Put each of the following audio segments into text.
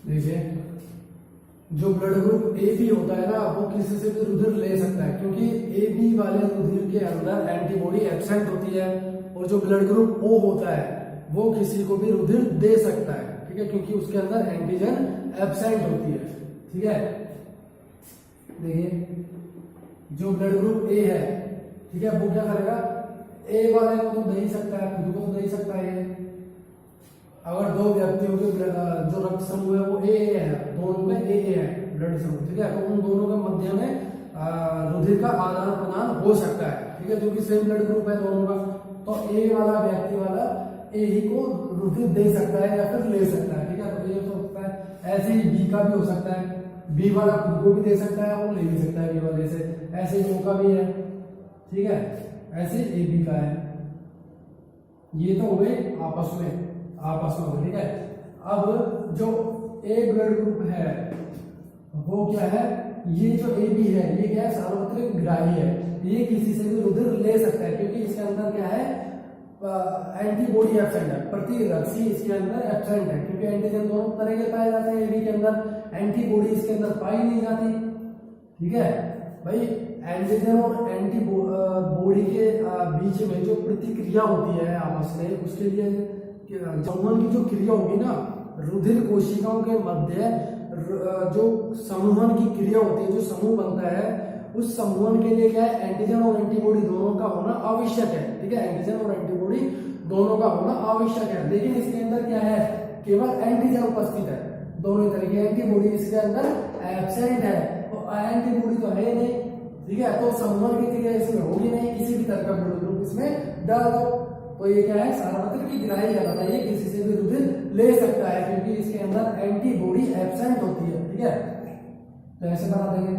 देखिए जो blood group A B होता है ना वो किसी से भी रुधिर ले सकता है, क्योंकि ए बी वाले रुधिर के अंदर एंटीबॉडी एब्सेंट होती है, और जो ब्लड ग्रुप ओ होता है वो किसी को भी रुधिर दे सकता है, ठीक है, क्योंकि उसके अंदर एंटीजन एब्सेंट होती है। ठीक है, देखिए जो ब्लड ग्रुप ए है, ठीक है, वो क्या करेगा, ए वाले को तो दे ही सकता है, खुद को तो दे ही सकता है। अगर दो व्यक्तियों के जो रक्त समूह है वो ए है, दोनों में ए है ब्लड समूह, ठीक है, तो उन दोनों के मध्य में रुधिर का आदान प्रदान हो सकता है, ठीक है, जो कि सेम ब्लड ग्रुप है दोनों का, तो ए वाला व्यक्ति वाला ए ही को रुधिर दे सकता है या फिर ले सकता है। ठीक है, तो ये हो सकता है। ऐसे ही बी का भी हो सकता है, बी वाला खुद को भी दे सकता है और ले भी सकता है बी वाले से। ऐसे ही ओ का भी है, ठीक है, ऐसे ए बी का है। ये तो हो गए आपस में ठीक है। अब जो ए ब्लड ग्रुप है वो क्या है, ये जो ए बी है ये क्या है, सार्वत्रिक ग्राही है, ये किसी से भी रुधिर ले सकता है, क्योंकि इसके अंदर क्या है, एंटीबॉडी एब्सेंट है, प्रतिरक्षी इसके अंदर एब्सेंट है, क्योंकि एंटीजन दोनों तरह के पाए जाते हैं एबी के अंदर, एंटीबॉडी इसके अंदर पाई नहीं जाती। ठीक है भाई, एंटीजन और एंटीबॉडी के बीच में जो प्रतिक्रिया होती है आपस में, उसके लिए समूहन की जो क्रिया होगी ना, रुधिर कोशिकाओं के मध्य जो समूहन की क्रिया होती है, जो समूह बनता है, उस समूहन के लिए क्या है, एंटीजन और एंटीबॉडी दोनों का होना आवश्यक है। ठीक है, एंटीजन और एंटीबॉडी दोनों का होना आवश्यक है, लेकिन इसके अंदर क्या है, केवल एंटीजन उपस्थित है, दोनों तरह की एंटीबॉडी इसके अंदर एब्सेंट है, तो एंटीबॉडी तो है नहीं। ठीक है, तो समूहन की क्रिया इसमें होगी नहीं, किसी भी तरह का ब्लड ग्रुप इसमें डाल दो, तो ये क्या है, सार्वत्रिक ग्राही कहलाता है, ये किसी से भी रुधिर ले सकता है, क्योंकि इसके अंदर एंटीबॉडी एब्सेंट होती है। ठीक है, तो ऐसे बना देंगे,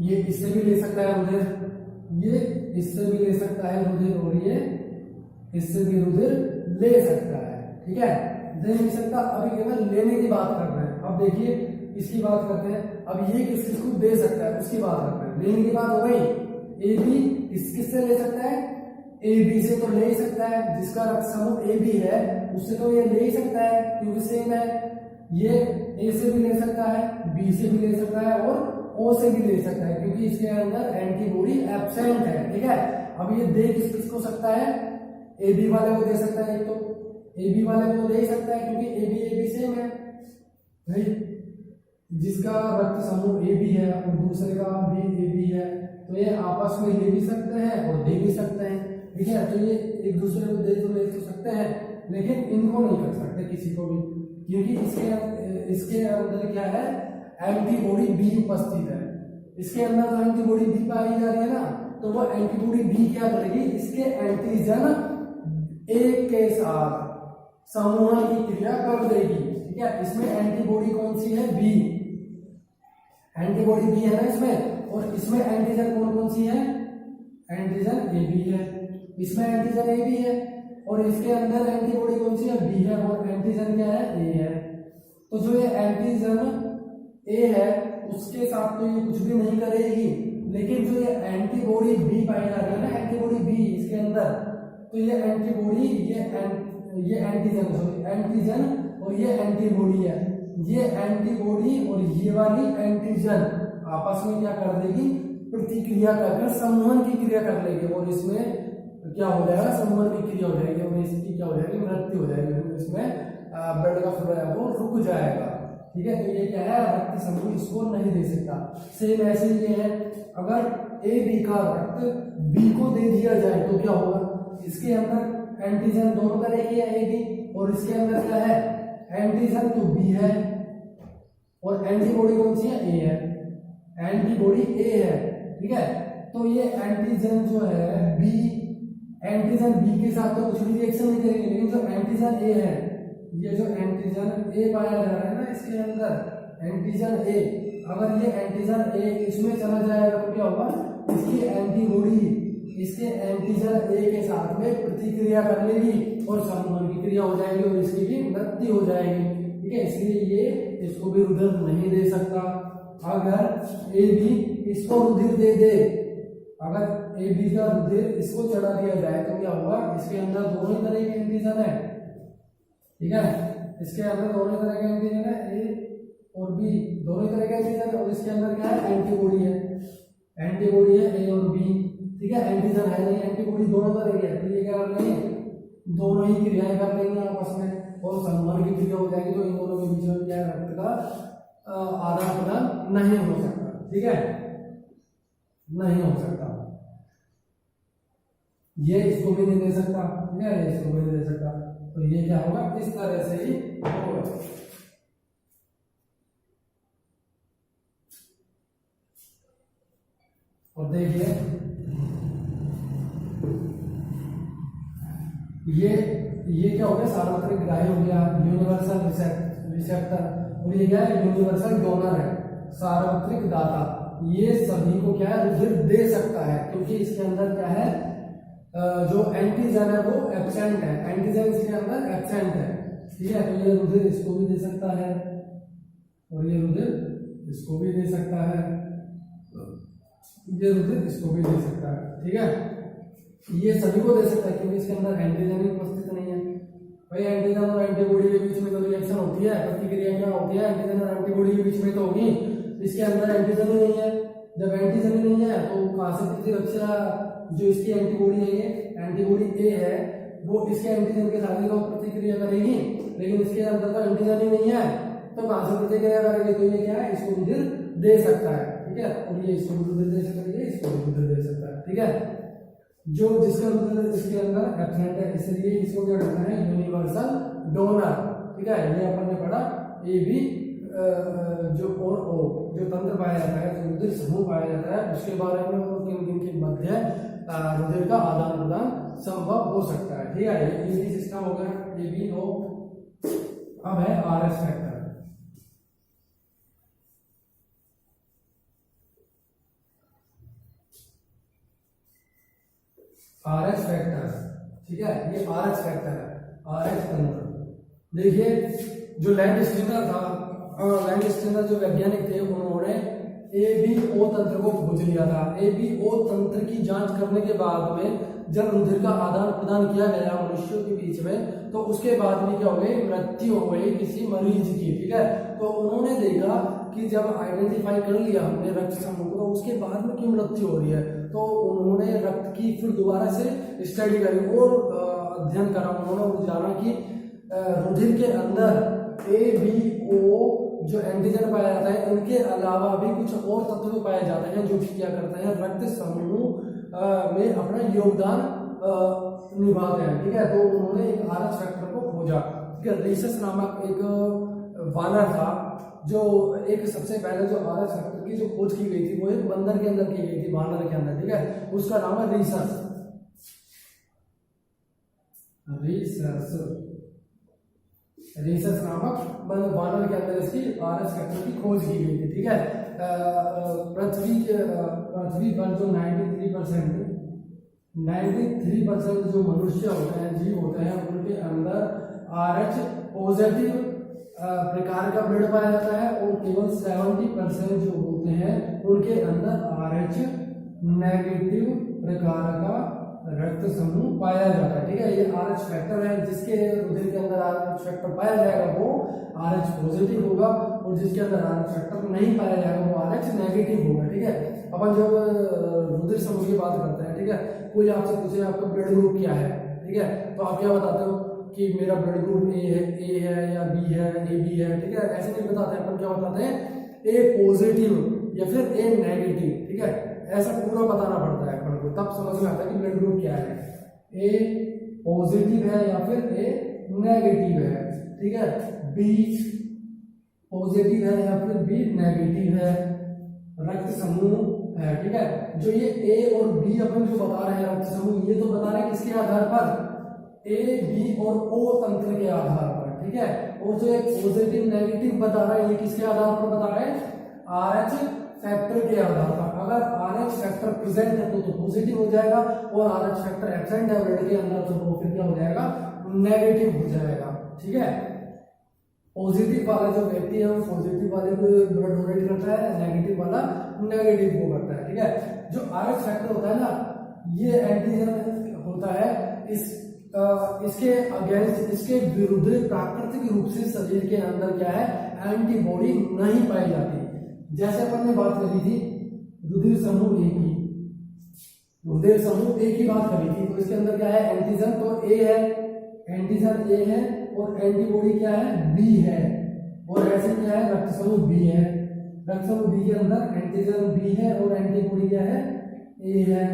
ये इससे भी ले सकता है रुधिर, ये इससे भी ले सकता है रुधिर, और ये इससे भी रुधिर ले सकता है। ठीक है, दे नहीं सकता, अभी केवल लेने की बात कर रहे हैं। अब देखिए इसकी बात करते हैं, अब ये किस किस को दे सकता है उसकी बात करते हैं। लेने की बात हो गई, ए बी किससे ले सकता है, ए बी से तो ले ही सकता है, जिसका रक्त समूह ए बी है उससे तो ये ले ही सकता है, क्योंकि सेम है। ये ए से भी ले सकता है, बी से भी ले सकता है और ओ से भी ले सकता है, क्योंकि इसके अंदर एंटीबॉडी एब्सेंट है। ठीक है, अब ये दे किस को सकता है, ए बी वाले को दे सकता है, एक तो ए बी वाले को दे ही सकता है, क्योंकि ए बी सेम है भाई, जिसका रक्त समूह ए बी है और दूसरे का भी ए बी है, तो ये आपस में ले भी सकते हैं और दे भी सकते हैं। ठीक है, तो ये एक दूसरे को दे तो सकते हैं, लेकिन इनको नहीं कर सकते किसी को भी, क्योंकि इसके अंदर क्या है, एंटीबॉडी बी उपस्थित है। इसके अंदर जो एंटीबॉडी बी पाई जा रही है ना, तो वो एंटीबॉडी बी क्या करेगी, इसके एंटीजन ए के साथ समूहन की क्रिया कर देगी। ठीक है, इसमें एंटीबॉडी कौन सी है, बी, एंटीबॉडी बी है ना इसमें, और इसमें एंटीजन कौन सी है, एंटीजन ए बी है, इसमें एंटीजन ए बी है, और इसके अंदर एंटीबॉडी कौन सी है, बी है, और एंटीजन क्या है, ए है। तो जो ये एंटीजन ए है उसके साथ तो ये कुछ भी नहीं करेगी, लेकिन जो ये एंटीबॉडी बी पाई जा रही है ना, एंटीबॉडी बी इसके अंदर, तो ये एंटीबॉडी ये एंटीजन और ये एंटीबॉडी है, ये एंटीबॉडी और ये वाली एंटीजन आपस में क्या कर देगी, प्रतिक्रिया कर समूहन की क्रिया कर लेगी, और इसमें क्या हो जाएगा, समूहन की क्रिया हो जाएगी, और इसकी क्या हो जाएगी, मृत्यु हो जाएगी, इसमें ब्लड का फ्लो है वो रुक जाएगा। ठीक है, तो ये क्या है, रक्त समूह इसको नहीं दे सकता। सेम ऐसे ही ये है, अगर ए बी का रक्त बी को दे दिया जाए तो क्या होगा, इसके अंदर एंटीजन दोनों तरह की है, ए बी, और इसके अंदर क्या है, एंटीजन तो बी है और एंटीबॉडी कौन सी है, ए है, एंटीबॉडी ए है। ठीक है, तो ये एंटीजन जो है बी, एंटीजन बी के साथ तो कुछ भी रिएक्शन नहीं करेंगे, लेकिन जो एंटीजन ए है, ये जो एंटीजन ए पाया जा रहा है ना इसके अंदर, एंटीजन ए, अगर ये एंटीजन ए इसमें चला जाएगा तो क्या होगा, इसकी एंटीबॉडी इसके एंटीजन ए के साथ में प्रतिक्रिया कर लेगी और समूहन की क्रिया हो जाएगी और इसकी भी मृत्यु हो जाएगी। ठीक है, इसलिए ये इसको भी रुधिर नहीं दे सकता। अगर ए बी इसको रुधिर दे दे, अगर ए बी का रुधिर इसको चढ़ा दिया जाए तो क्या होगा, इसके अंदर दोनों तरह के एंटीजन है। ठीक है, इसके अंदर दोनों तरह के एंटीजन है, और बी दोनों ही तरह के एंटीजन है, और इसके अंदर क्या है, एंटीबॉडी है, एंटीबॉडी है ए और बी, ठीक है। एंटीजन है नहीं, एंटीबॉडी दोनों तरह की है, तो ये क्या कर लेंगे, दोनों ही क्रियाएं कर लेंगे आपस में, और संबंध की क्रिया हो जाएगी, तो इन दोनों के बीच में क्या रक्त का आदान प्रदान नहीं हो सकता, ठीक है, नहीं हो सकता। ये इसको भी नहीं दे सकता, ठीक है, इसको भी नहीं दे सकता, तो ये क्या होगा, इस तरह से ही होगा। और देखिए ये क्या हो गया, सार्वत्रिक ग्राही हो गया, यूनिवर्सल रिसेप्टर, और ये क्या है, यूनिवर्सल डोनर है, सार्वत्रिक दाता। ये सभी को क्या है, रुधिर दे सकता है, क्योंकि इसके अंदर क्या है, जो एंटीजन है वो एब्सेंट है, एंटीजन इसके अंदर एब्सेंट है, ठीक है। तो ये रुधिर इसको भी दे सकता है, और ये रुधिर इसको भी दे सकता है, ये रुधिर इसको भी दे सकता है, ठीक है। ये सभी को दे सकता है, क्योंकि इसके अंदर एंटीजन ही उपस्थित नहीं है। भाई एंटीजन और एंटीबॉडी के बीच में तो रिएक्शन होती है, प्रतिक्रिया क्या होती है, एंटीजन और एंटीबॉडी के बीच में तो होगी, इसके अंदर एंटीजन ही नहीं है। जब एंटीजन ही नहीं है तो कहां से प्रतिरक्षा, जो इसकी एंटीबॉडी है, ये एंटीबॉडी ए है, वो इसके एंटीजन के साथ ही तो प्रतिक्रिया करेगी, लेकिन इसके अंदर तो एंटीजन ही नहीं है, तो कहां से प्रतिक्रिया करेगी, तो ये क्या है, इसको रुधिर दे सकता है, ठीक है, और ये इसको रुधिर दे सकता है, इसको रुधिर दे सकता है, ठीक है। जो जिसका रुधिर इसके अंदर एब्सेंट है, इसलिए इसको क्या कहते हैं, यूनिवर्सल डोनर, ठीक है। ये अपन ने पढ़ा, ए बी जो और ओ जो तंत्र पाया जाता है, जो रुधिर समूह पाया जाता है, उसके बारे में और किन किन के मध्य रुधिर का आदान प्रदान संभव हो सकता है, ठीक है। ये भी सिस्टम हो गया, ए बी ओ। अब है R S factor, R H factor, ठीक है, ये आर एच फैक्टर है, आर एच तंत्र। देखिए जो लैंड स्टीनर था, लैंड स्टीनर जो वैज्ञानिक थे, उन्होंने ए बी ओ तंत्र को खोज लिया था। ए बी ओ तंत्र की जांच करने के बाद में जब रुधिर का आदान प्रदान किया गया मनुष्यों के बीच में, तो उसके बाद में क्या हो गई, मृत्यु हो गई किसी मरीज की, ठीक है। तो उन्होंने देखा कि जब आइडेंटिफाई कर लिया हमने रक्त समूह को, तो उसके बाद में क्यों मृत्यु हो रही है, तो उन्होंने रक्त की फिर दोबारा से स्टडी करी और अध्ययन करा उन्होंने, और जाना कि रुधिर के अंदर ए बी ओ जो एंटीजन पाया जाता है, इनके अलावा भी कुछ और तत्व पाए जाते हैं जो कि क्या करते हैं, रक्त समूह में अपना योगदान निभाते हैं, ठीक है। तो उन्होंने एक आर एच फैक्टर को खोजा, ठीक है। रीसस नामक एक वानर था, जो एक सबसे पहले जो आर एच फैक्टर की जो खोज की गई थी, वो एक बंदर के अंदर की गई थी, वानर के अंदर, ठीक है। उसका नाम है रीसस, रीसस नामक वानर के अंदर इसकी आर एच फैक्टर की खोज की गई थी, ठीक है। पृथ्वी पर जो 93% जो मनुष्य होते हैं, जीव होते हैं, उनके अंदर आर एच पॉजिटिव प्रकार का ब्लड पाया जाता है, और केवल 70% जो होते हैं उनके अंदर आर एच नेगेटिव प्रकार का रक्त समूह पाया जाता है, ठीक है। ये आर एच फैक्टर है, जिसके रुधिर के अंदर आर एच फैक्टर पाया जाएगा वो आर एच पॉजिटिव होगा, और जिसके अंदर आर एच फैक्टर नहीं पाया जाएगा वो आर एच नेगेटिव होगा, ठीक है। अपन जब रुधिर समूह की बात करते हैं, ठीक है, कोई आपसे पूछे आपका ब्लड ग्रुप क्या है, ठीक है, तो आप क्या बताते हो कि मेरा ब्लड ग्रुप ए है या बी है, ए बी है, ठीक है। ऐसे नहीं बताते हैं, अपन क्या बताते हैं, ए पॉजिटिव या फिर ए नेगेटिव, ठीक है। ऐसा पूरा बताना पड़ता है अपन को, तब समझ में आता है कि ब्लड ग्रुप क्या है, ए पॉजिटिव है या फिर ए नेगेटिव है, ठीक है। बी पॉजिटिव है या फिर बी नेगेटिव है, रक्त समूह है, ठीक है। जो ये ए और बी अपन जो बता रहे हैं रक्त समूह, ये तो बता रहे हैं किसके आधार पर, ए बी और ओ तंत्र के आधार पर, ठीक है। और जो एक पॉजिटिव नेगेटिव बता रहा है, ये किसके आधार पर बता रहे हैं, आर एच फैक्टर के आधार पर। अगर आर एच फैक्टर प्रेजेंट है तो पॉजिटिव हो जाएगा, और आर एच फैक्टर एब्सेंट है ब्लड के अंदर तो फिर क्या हो जाएगा, नेगेटिव हो जाएगा, ठीक है। पॉजिटिव वाला जो व्यक्ति है वो पॉजिटिव वाले को ब्लड डोनेट करता है, नेगेटिव वाला नेगेटिव को करता है, ठीक है। जो आर एच फैक्टर होता है ना, ये एंटीजन होता है इस इसके अगेंस्ट, इसके विरुद्ध प्राकृतिक रूप से शरीर के अंदर क्या है, एंटीबॉडी नहीं पाई जाती। जैसे अपन ने बात करी थी रुधिर समूह ए की, रुधिर समूह ए की बात करी थी, तो इसके अंदर क्या है, एंटीजन तो ए है, एंटीजन ए है, और एंटीबॉडी क्या है, बी है। और ऐसे क्या है, रक्त समूह बी है, रक्त समूह बी के अंदर एंटीजन बी है और एंटीबॉडी क्या है, ए है।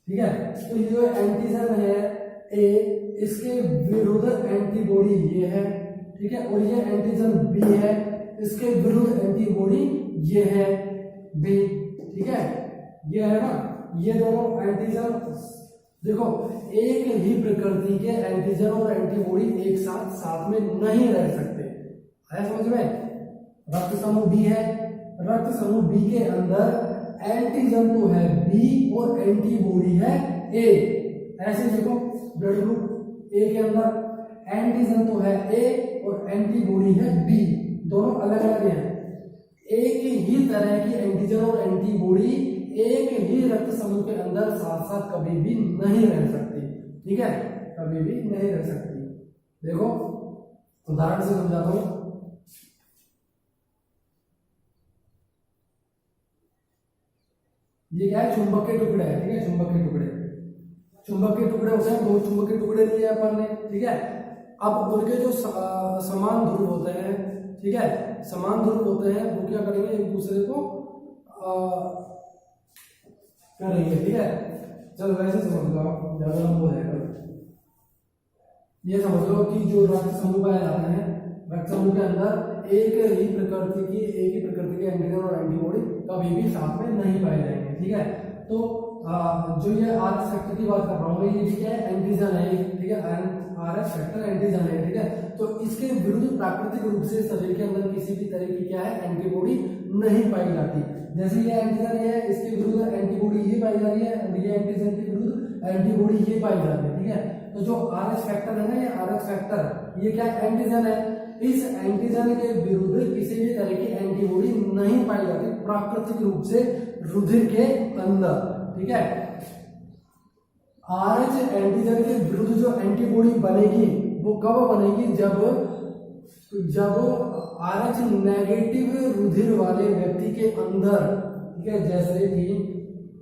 ठीक है, तो ये जो एंटीजन है ए, इसके विरुद्ध एंटीबॉडी ये है। ठीक है, और ये एंटीजन बी है, इसके विरुद्ध एंटीबॉडी ये है बी। ठीक है, ये है ना, ये दोनों एंटीजन, देखो एक ही प्रकृति के एंटीजन और एंटीबॉडी एक साथ साथ में नहीं रह सकते। आया समझ में? रक्त समूह बी है, रक्त समूह बी के अंदर एंटीजन तो है बी और एंटीबॉडी है ए। ऐसे देखो ब्लड ग्रुप ए के अंदर एंटीजन तो है ए और एंटीबॉडी है बी, दोनों अलग अलग हैं। एक ही तरह की एंटीजन और एंटीबॉडी एक ही रक्त समूह के अंदर साथ साथ कभी भी नहीं रह सकती। ठीक है, कभी भी नहीं रह सकती। देखो उदाहरण से समझाता हूं। ये क्या है, चुंबक के टुकड़े हैं। ठीक है, चुंबक के टुकड़े, चुंबक के टुकड़े होते हैं, दो चुंबक के टुकड़े लिए अपन ने। ठीक है, अब उनके जो समान ध्रुव होते हैं, ठीक है, समान ध्रुव होते हैं, वो क्या करेंगे, एक दूसरे को करेंगे। ठीक है, चलो वैसे समझ लो, ज्यादा लंबा हो जाएगा। ये समझ लो कि जो रक्त समूह पाए जाते हैं, रक्त समूह के अंदर एक ही प्रकृति के एंटीजन और एंटीबॉडी कभी भी साथ में नहीं पाए जाएंगे। ठीक है, तो जो ये आरएच फैक्टर की बात कर रहा हूँ, ये भी क्या है, एंटीजन है। ठीक है, आरएच फैक्टर एंटीजन है। ठीक है, तो इसके विरुद्ध प्राकृतिक रूप से शरीर के अंदर किसी भी तरह की क्या है, एंटीबॉडी नहीं पाई जाती। जैसे ये एंटीजन है, इसके विरुद्ध एंटीबॉडी ये पाई जा रही है, ये एंटीजन के विरुद्ध एंटीबॉडी ये पाई जाती है। ठीक है, तो जो आरएच फैक्टर है ना, ये आरएच फैक्टर ये क्या एंटीजन है, इस एंटीजन के विरुद्ध किसी भी तरह की एंटीबॉडी नहीं पाई जाती प्राकृतिक रूप से रुधिर के अंदर। ठीक है, आरएच एंटीजन के विरुद्ध जो एंटीबॉडी बनेगी वो कब बनेगी, जब आरएच नेगेटिव रुधिर वाले व्यक्ति के अंदर, ठीक है, जैसे कि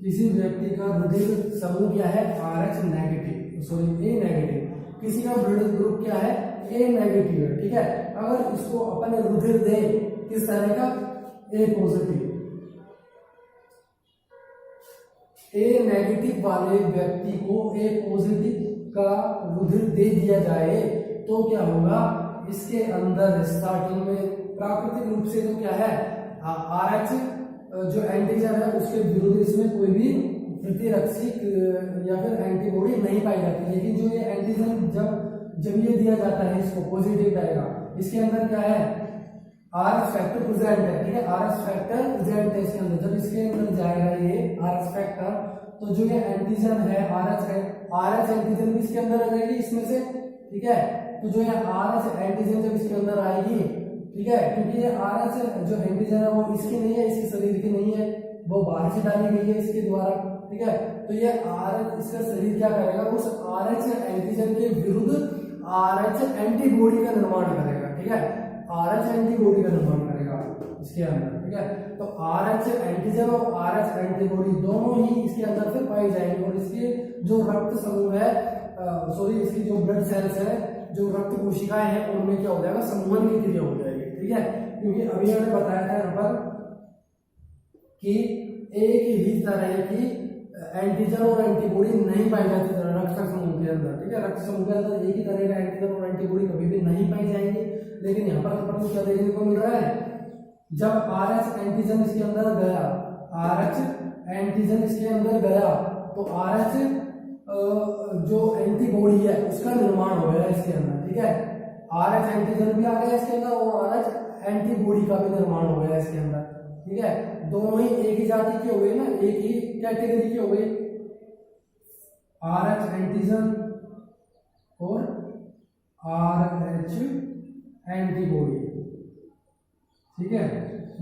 किसी व्यक्ति का रुधिर समूह क्या है, आरएच नेगेटिव, सॉरी ए नेगेटिव, किसी का ब्लड ग्रुप क्या है, ए नेगेटिव है। ठीक है, अगर इसको अपन रुधिर दे किस तरह का, ए पॉजिटिव, ए नेगेटिव वाले व्यक्ति को ए पॉजिटिव का रुधिर दे दिया जाए तो क्या होगा, इसके अंदर स्टार्टिंग में प्राकृतिक रूप से तो क्या है, आरएच जो एंटीजन है उसके विरुद्ध इसमें कोई भी प्रतिरक्षी या फिर एंटीबॉडी नहीं पाई जाती। लेकिन जो ये एंटीजन जब ये दिया जाता है, इसको पॉजिटिव रहेगा, इसके अंदर क्या है, आरएच फैक्टर प्रेजेंट है। ठीक है, आरएच फैक्टर प्रेजेंट है इसके अंदर। जब इसके अंदर जाएगा ये आरएच फैक्टर, तो जो ये एंटीजन है आरएच एंटीजन भी इसके अंदर आ जाएगी इसमें से। ठीक है, तो जो है आरएच एंटीजन जब इसके अंदर आएगी, ठीक है, क्योंकि ये आरएच जो एंटीजन है वो इसकी नहीं है, इसके शरीर की नहीं है, वो बाहर से डाली गई है इसके द्वारा। ठीक है, तो ये आरएच, इसका शरीर क्या करेगा, उस आरएच एंटीजन के विरुद्ध आरएच एंटीबॉडी का निर्माण करेगा। ठीक है, आरएच एंटीबॉडी का निर्माण करेगा इसके अंदर। ठीक है, तो आरएच एंटीजन और आरएच एंटीबॉडी दोनों ही इसके अंदर से पाई जाएंगे। और इसके जो रक्त समूह है, सॉरी इसकी जो ब्लड सेल्स है, जो रक्त कोशिकाएं हैं, उनमें क्या हो जाएगा, समूहन की क्रिया हो जाएगी। ठीक है, क्योंकि अभी हमने बताया था यहाँ पर कि एक ही तरह की एंटीजन और एंटीबॉडी नहीं पाई जाती रक्त समूह के अंदर। ठीक है, रक्त समूह के अंदर एक ही तरह का एंटीजन और एंटीबॉडी कभी भी नहीं पाई जाएंगी। लेकिन यहाँ पर अपन को क्या देखने को मिल रहा है, जब आरएच एंटीजन इसके अंदर गया, आरएच एंटीजन इसके अंदर गया, तो आरएच जो एंटीबॉडी है उसका निर्माण हो गया इसके अंदर। ठीक है, आरएच एंटीजन भी आ गया इसके अंदर और आरएच एंटीबॉडी का भी निर्माण हो गया इसके अंदर। ठीक है, दोनों ही एक ही जाति के हो गए ना, एक ही कैटेगरी के हो गए, आरएच एंटीजन और आरएच एंटीबॉडी। ठीक है,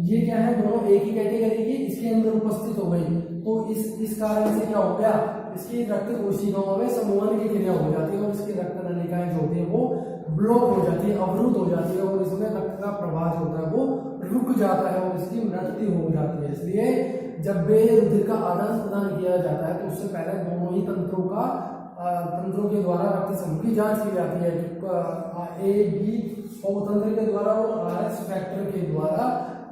ये क्या है, दोनों एक ही कैटेगरी की इसके अंदर उपस्थित हो गई। तो इस कारण से क्या हो गया, इसकी रक्त कोशिकाओं में समूहन की क्रिया हो जाती है और इसकी रक्त नलिकाएं जो होती है वो ब्लॉक हो जाती है, अवरुद्ध हो जाती है और इसमें रक्त का प्रवाह जो होता है वो रुक जाता है और इसकी मृत्यु हो जाती है। इसलिए जब भी रुधिर का आदान प्रदान किया जाता है तो उससे पहले दोनों ही तंत्रों के द्वारा रक्त समूह की जांच की जाती है, ए बी तंत्र के द्वारा और आरएच फैक्टर के द्वारा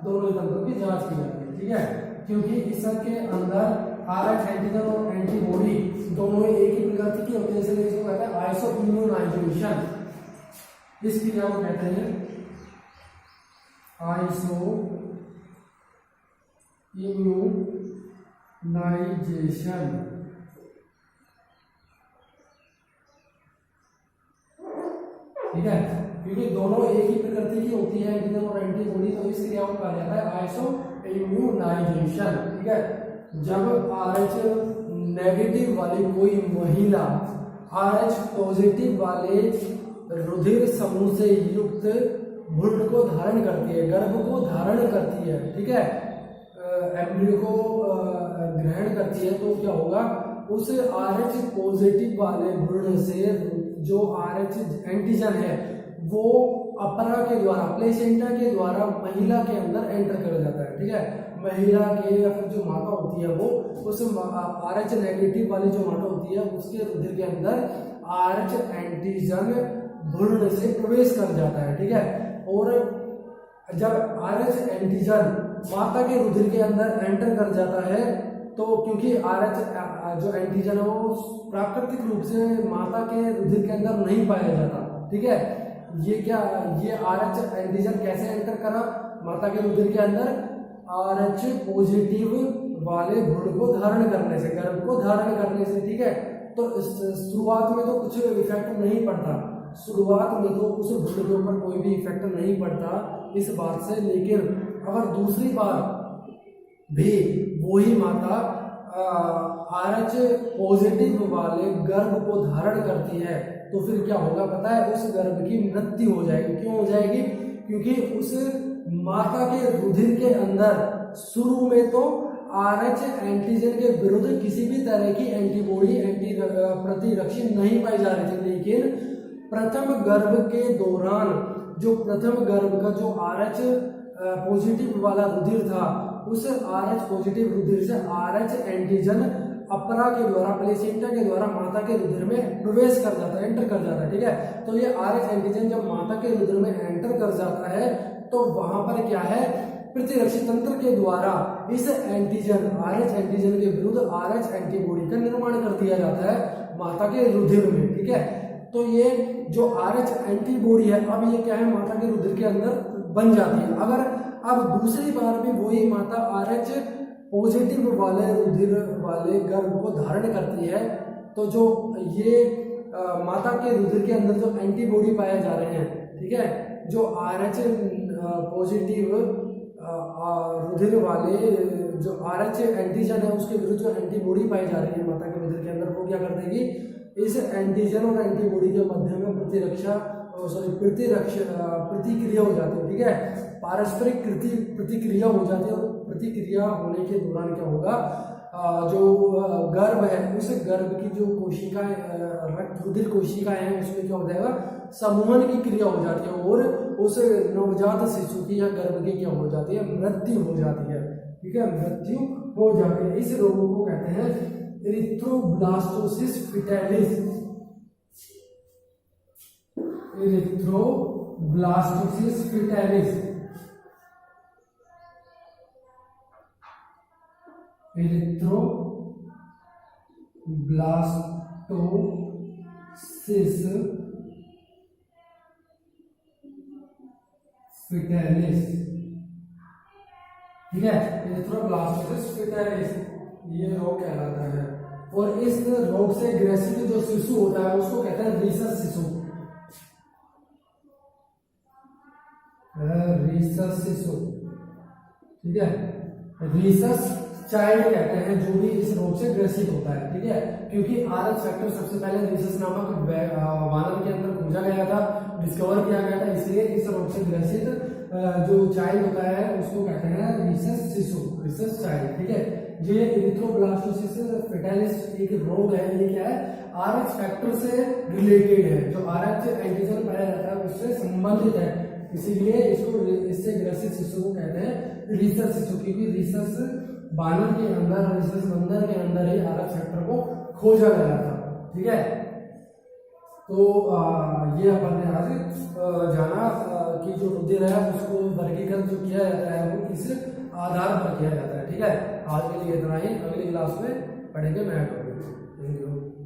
दोनों ही तंत्रों की जांच की जाती है। ठीक है, क्योंकि इसके अंदर आरएच एंटीजन और एंटीबॉडी दोनों ही एक ही प्रकृति की होती है, इसलिए इसको कहते हैं आइसोइम्यूनाइजेशन। इस क्रिया को कहते हैं आइसोइम्यूनाइजेशन। ठीक है, क्योंकि दोनों एक ही प्रकृति की होती है एंटीजन और एंटीबॉडी, तो इस क्रिया को कहा जाता है आइसोइम्यूनाइजेशन। ठीक है, जब आरएच नेगेटिव वाली कोई महिला आरएच पॉजिटिव वाले रुधिर समूह से युक्त भ्रूण को धारण करती है, गर्भ को धारण करती है, ठीक है, एम्ब्रियो को ग्रहण करती है, तो क्या होगा, उस आरएच पॉजिटिव वाले भ्रूण से जो आरएच एंटीजन है वो अपरा के द्वारा, प्लेसेंटा के द्वारा महिला के अंदर एंटर कर जाता है। ठीक है, महिला के या फिर जो माता होती है वो उस आरएच नेगेटिव वाली जो माता होती है उसके रुधिर के अंदर आरएच एंटीजन भ्रूण से प्रवेश कर जाता है। ठीक है, और जब आरएच एंटीजन माता के रुधिर के अंदर एंटर कर जाता है तो क्योंकि आरएच जो एंटीजन है वो प्राकृतिक रूप से माता के रुधिर के अंदर नहीं पाया जाता। ठीक है, ये आरएच एंटीजन कैसे एंटर करा माता के रुधिर के अंदर, आरएच पॉजिटिव वाले भ्रूण को धारण करने से, गर्भ को धारण करने से। ठीक है, तो शुरुआत में तो कुछ इफेक्ट नहीं पड़ता, शुरुआत में तो उस भ्रूण के ऊपर कोई भी इफेक्ट नहीं पड़ता इस बात से, लेकिन अगर दूसरी बार भी वही माता आरएच पॉजिटिव वाले गर्भ को धारण करती है तो फिर क्या होगा पता है, उस गर्भ की मृत्यु हो जाएगी। क्यों हो जाएगी, क्योंकि उस माता के रुधिर के अंदर शुरू में तो आरएच एंटीजन के विरुद्ध किसी भी तरह की एंटीबॉडी प्रतिरक्षी नहीं पाई जा रही थी, लेकिन प्रथम गर्भ के दौरान जो प्रथम गर्भ का जो आरएच पॉजिटिव वाला रुधिर था उस आरएच पॉजिटिव रुधिर से आरएच एंटीजन अपरा के द्वारा, प्लेसेंटा के द्वारा माता के रुधिर में प्रवेश कर जाता है, एंटर कर जाता है। ठीक है, तो ये आरएच एंटीजन जब माता के रुधिर में एंटर कर जाता है तो वहां पर क्या है, प्रतिरक्षी तंत्र के द्वारा इस एंटीजन आरएच एंटीजन के विरुद्ध आरएच एंटीबॉडी का निर्माण कर दिया जाता है माता के रुधिर में। ठीक है, तो ये जो आरएच एंटीबॉडी है अब ये क्या है, माता के रुधिर के अंदर बन जाती है। अगर अब दूसरी बार भी वही माता आरएच पॉजिटिव वाले रुधिर वाले गर्भ को धारण करती है तो जो ये माता के रुधिर के अंदर जो एंटीबॉडी पाए जा रहे हैं, ठीक है, जो आरएच पॉजिटिव रुधिर वाले जो आरएच एंटीजन है उसके विरुद्ध जो एंटीबॉडी पाई जा रही है माता के रुधिर के अंदर, वो क्या कर देगी, इस एंटीजन और एंटीबॉडी के मध्य में प्रतिक्रिया हो जाती है। ठीक है, पारस्परिक प्रतिक्रिया हो जाती है और प्रतिक्रिया होने के दौरान क्या होगा, जो गर्भ है उस गर्भ की जो कोशिकाएं रक्त रुधिर कोशिकाएं हैं उसमें क्या हो जाएगा, समूहन की क्रिया हो जाती है और उस नवजात शिशु की या गर्भ की क्या हो जाती है, मृत्यु हो जाती है। ठीक है, मृत्यु हो जाती है। इस रोग को कहते हैं erythroblastosis fetalis. Erythroblastosis fetalis, erythroblastosis fetalis. ठीक है, एरिथ्रोब्लास्टोसिस फिटालिस ये रोग कहलाता है और इस रोग से ग्रसित जो शिशु होता है उसको कहते हैं रीसस शिशु। रीसस शिशु, ठीक है, रीसस चाइल्ड कहते हैं जो भी इस रोग से ग्रसित होता है। ठीक है, क्योंकि आरएच फैक्टर सबसे पहले रीसस नामक वानर के अंदर खोजा गया था, डिस्कवर किया गया था, इसलिए इस रोग से ग्रसित जो चाइल्ड होता है उसको कहते हैं रीसस शिशु, रीसस चाइल्ड। ठीक है, ये एरिथ्रोब्लास्टोसिस फेटाइलिस एक रोग है, ये क्या है, आरएच फैक्टर से रिलेटेड है। जो आरएच एंटीजन पाया जाता है उससे संबंधित है, इसीलिए इससे ग्रसित शिशु को कहते हैं रीसस शिशु, क्योंकि रीसस बानर के अंदर, रीसस बंदर के अंदर ही आरएच फैक्टर को खोजा गया था। ठीक है, तो ये अपन ने आज जाना कि जो रुधिर है उसको वर्गीकरण जो किया जाता है वो किस आधार पर किया जाता है। ठीक है, आज के लिए इतना ही, अगली क्लास में पढ़ेंगे मैथ टॉपिक। Thank you.